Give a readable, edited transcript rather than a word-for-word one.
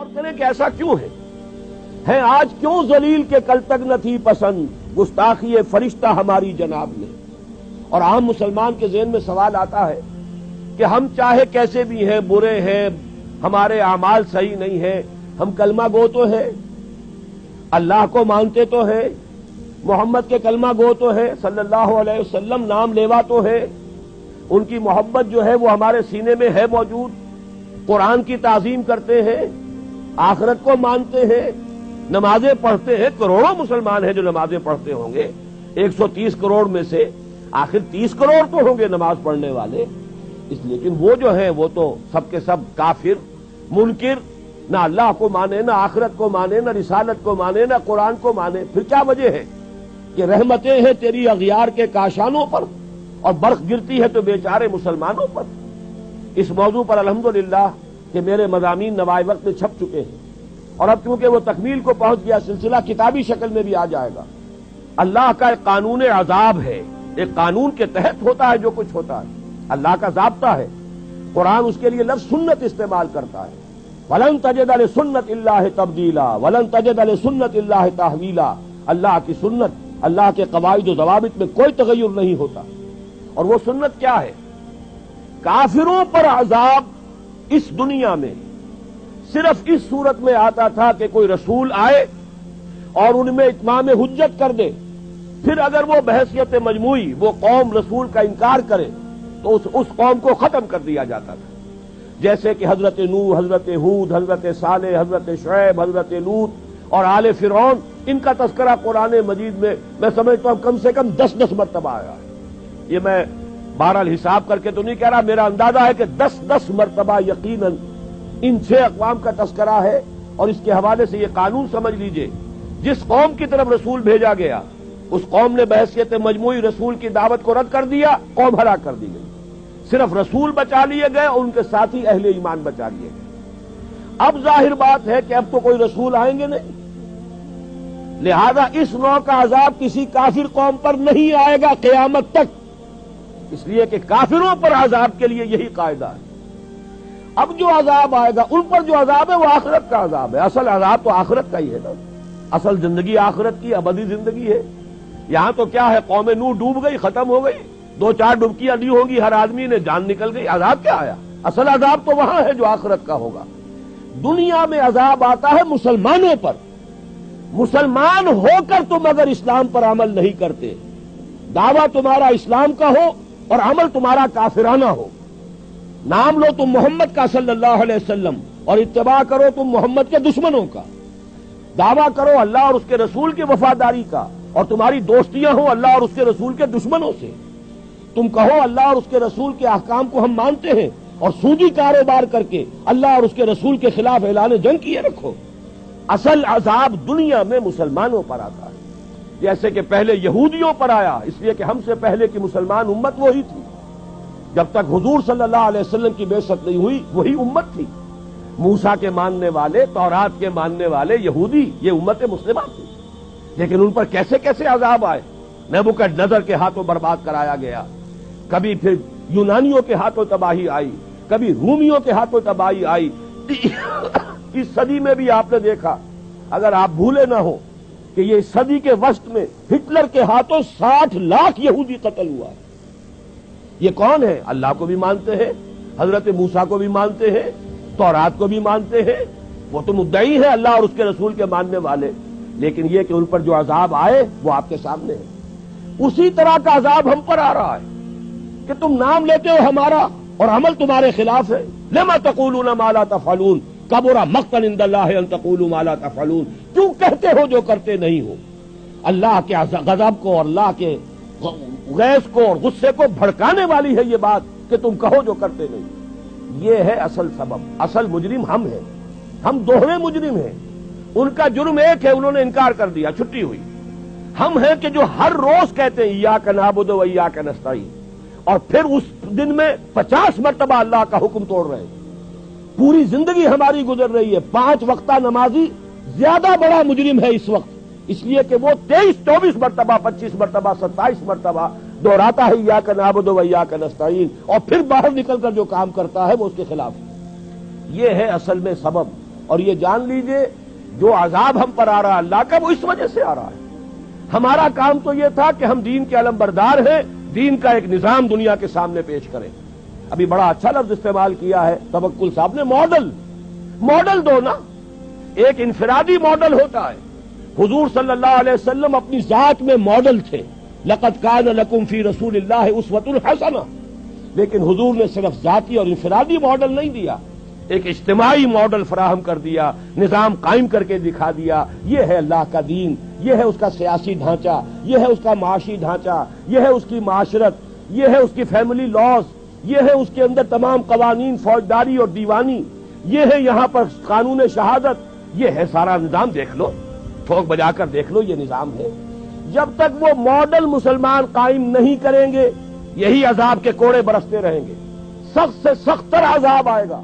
غور کریں کہ ایسا کیوں ہے آج کیوں ذلیل کے کل تک نہ تھی پسند گستاخی فرشتہ ہماری جناب نے. اور عام مسلمان کے ذہن میں سوال آتا ہے کہ ہم چاہے کیسے بھی ہیں، برے ہیں، ہمارے اعمال صحیح نہیں ہیں، ہم کلمہ گو تو ہیں، اللہ کو مانتے تو ہیں، محمد کے کلمہ گو تو ہیں، صلی اللہ علیہ وسلم نام لیوا تو ہے، ان کی محبت جو ہے وہ ہمارے سینے میں ہے موجود، قرآن کی تعظیم کرتے ہیں، آخرت کو مانتے ہیں، نمازیں پڑھتے ہیں. کروڑوں مسلمان ہیں جو نمازیں پڑھتے ہوں گے، 130 کروڑ میں سے آخر 30 کروڑ تو ہوں گے نماز پڑھنے والے. لیکن وہ جو ہیں وہ تو سب کے سب کافر، منکر، نہ اللہ کو مانے، نہ آخرت کو مانے، نہ رسالت کو مانے، نہ قرآن کو مانے. پھر کیا وجہ ہے کہ رحمتیں ہیں تیری اغیار کے کاشانوں پر اور برق گرتی ہے تو بیچارے مسلمانوں پر. اس موضوع پر الحمدللہ کہ میرے مضامین نوائے وقت میں چھپ چکے ہیں، اور اب کیونکہ وہ تکمیل کو پہنچ گیا سلسلہ کتابی شکل میں بھی آ جائے گا. اللہ کا ایک قانون عذاب ہے، ایک قانون کے تحت ہوتا ہے جو کچھ ہوتا ہے، اللہ کا ضابطہ ہے. قرآن اس کے لیے لفظ سنت استعمال کرتا ہے. وَلَن تَجِدَ لِسُنَّتِ اللَّهِ تَبْدِيلًا وَلَن تَجِدَ لِسُنَّتِ اللَّهِ تَحْوِيلًا. اللہ کی سنت، اللہ کے قواعد و ضوابط میں کوئی تغیر نہیں ہوتا. اور وہ سنت کیا ہے؟ کافروں پر عذاب اس دنیا میں صرف اس صورت میں آتا تھا کہ کوئی رسول آئے اور ان میں اتمام حجت کر دے. پھر اگر وہ بحیثیت مجموعی وہ قوم رسول کا انکار کرے تو اس قوم کو ختم کر دیا جاتا تھا. جیسے کہ حضرت نوح، حضرت ہود، حضرت صالح، حضرت شعیب، حضرت لوط اور آل فرعون، ان کا تذکرہ قرآن مجید میں سمجھتا ہوں کم سے کم 10 مرتبہ آیا ہے. یہ میں بہرحال حساب کر کے تو نہیں کہہ رہا، میرا اندازہ ہے کہ 10 مرتبہ یقیناً ان 6 اقوام کا تذکرہ ہے. اور اس کے حوالے سے یہ قانون سمجھ لیجئے، جس قوم کی طرف رسول بھیجا گیا اس قوم نے بحیثیت مجموعی رسول کی دعوت کو رد کر دیا، قوم ہلاک کر دی گئی. صرف رسول بچا لیے گئے اور ان کے ساتھی اہل ایمان بچا لیے گئے. اب ظاہر بات ہے کہ اب تو کوئی رسول آئیں گے نہیں، لہذا اس نوع کا عذاب کسی کافر قوم پر نہیں آئے گا قیامت تک، اس لیے کہ کافروں پر عذاب کے لیے یہی قاعدہ ہے. اب جو عذاب آئے گا ان پر جو عذاب ہے وہ آخرت کا عذاب ہے. اصل عذاب تو آخرت کا ہی ہے نا، اصل زندگی آخرت کی ابدی زندگی ہے. یہاں تو کیا ہے، قوم نوح ڈوب گئی، ختم ہو گئی، 2-4 ڈبکیاں دی ہوں گی ہر آدمی نے، جان نکل گئی. عذاب کیا آیا؟ اصل عذاب تو وہاں ہے جو آخرت کا ہوگا. دنیا میں عذاب آتا ہے مسلمانوں پر. مسلمان ہو کر تم اگر اسلام پر عمل نہیں کرتے، دعویٰ تمہارا اسلام کا ہو اور عمل تمہارا کافرانہ ہو، نام لو تم محمد کا صلی اللہ علیہ وسلم اور اتباع کرو تم محمد کے دشمنوں کا، دعویٰ کرو اللہ اور اس کے رسول کی وفاداری کا اور تمہاری دوستیاں ہوں اللہ اور اس کے رسول کے دشمنوں سے، تم کہو اللہ اور اس کے رسول کے احکام کو ہم مانتے ہیں اور سودی کاروبار کر کے اللہ اور اس کے رسول کے خلاف اعلان جنگ کیے رکھو. اصل عذاب دنیا میں مسلمانوں پر آتا ہے، جیسے کہ پہلے یہودیوں پر آیا، اس لیے کہ ہم سے پہلے کی مسلمان امت وہی تھی. جب تک حضور صلی اللہ علیہ وسلم کی بعثت نہیں ہوئی وہی امت تھی. موسیٰ کے ماننے والے، تورات کے ماننے والے یہودی، یہ امت مسلمہ تھی. لیکن ان پر کیسے کیسے عذاب آئے. نبوکدنضر کے ہاتھوں برباد کرایا گیا، کبھی پھر یونانیوں کے ہاتھوں تباہی آئی، کبھی رومیوں کے ہاتھوں تباہی آئی. اس صدی میں بھی آپ نے دیکھا، اگر آپ بھولے نہ ہو کہ یہ صدی کے وسط میں ہٹلر کے ہاتھوں 60 لاکھ یہودی قتل ہوا ہے. یہ کون ہے؟ اللہ کو بھی مانتے ہیں، حضرت موسیٰ کو بھی مانتے ہیں، تورات کو بھی مانتے ہیں، وہ تو مدعی ہیں اللہ اور اس کے رسول کے ماننے والے. لیکن یہ کہ ان پر جو عذاب آئے وہ آپ کے سامنے ہے. اسی طرح کا عذاب ہم پر آ رہا ہے کہ تم نام لیتے ہو ہمارا اور عمل تمہارے خلاف ہے. لما تقولون ما لا تفعلون کبر مقتا عند اللہ ان تقولوا ما لا تفعلون. کیوں کہتے ہو جو کرتے نہیں ہو؟ اللہ کے غضب کو اور اللہ کے غیظ کو اور غصے کو بھڑکانے والی ہے یہ بات کہ تم کہو جو کرتے نہیں. یہ ہے اصل سبب. اصل مجرم ہم ہیں، ہم دوہرے مجرم ہیں. ان کا جرم ایک ہے، انہوں نے انکار کر دیا، چھٹی ہوئی. ہم ہیں کہ جو ہر روز کہتے ہیں ایاک نعبد و ایاک نستعین، اور پھر اس دن میں 50 مرتبہ اللہ کا حکم توڑ رہے ہیں. پوری زندگی ہماری گزر رہی ہے. 5 وقتہ نمازی زیادہ بڑا مجرم ہے اس وقت، اس لیے کہ وہ 23-24 مرتبہ، 25 مرتبہ، 27 مرتبہ دہراتا ہے ایاک نعبد و ایاک نستعین، اور پھر باہر نکل کر جو کام کرتا ہے وہ اس کے خلاف. یہ ہے اصل میں سبب. اور یہ جان لیجئے جو عذاب ہم پر آ رہا ہے اللہ کا وہ اس وجہ سے آ رہا ہے. ہمارا کام تو یہ تھا کہ ہم دین کے علمبردار ہیں, دین کا ایک نظام دنیا کے سامنے پیش کریں. ابھی بڑا اچھا لفظ استعمال کیا ہے توکل صاحب نے, ماڈل دو نا. ایک انفرادی ماڈل ہوتا ہے. حضور صلی اللہ علیہ وسلم اپنی ذات میں ماڈل تھے, لقد کان لکم فی رسول اللہ اسوۃ حسنہ, لیکن حضور نے صرف ذاتی اور انفرادی ماڈل نہیں دیا, ایک اجتماعی ماڈل فراہم کر دیا, نظام قائم کر کے دکھا دیا. یہ ہے اللہ کا دین, یہ ہے اس کا سیاسی ڈھانچہ, یہ ہے اس کا معاشی ڈھانچہ, یہ ہے اس کی معاشرت, یہ ہے اس کی فیملی لاز, یہ ہے اس کے اندر تمام قوانین فوجداری اور دیوانی, یہ ہے یہاں پر قانون شہادت, یہ ہے سارا نظام. دیکھ لو, ٹھوک بجا کر دیکھ لو, یہ نظام ہے. جب تک وہ ماڈل مسلمان قائم نہیں کریں گے یہی عذاب کے کوڑے برستے رہیں گے, سخت سے سخت تر عذاب آئے گا.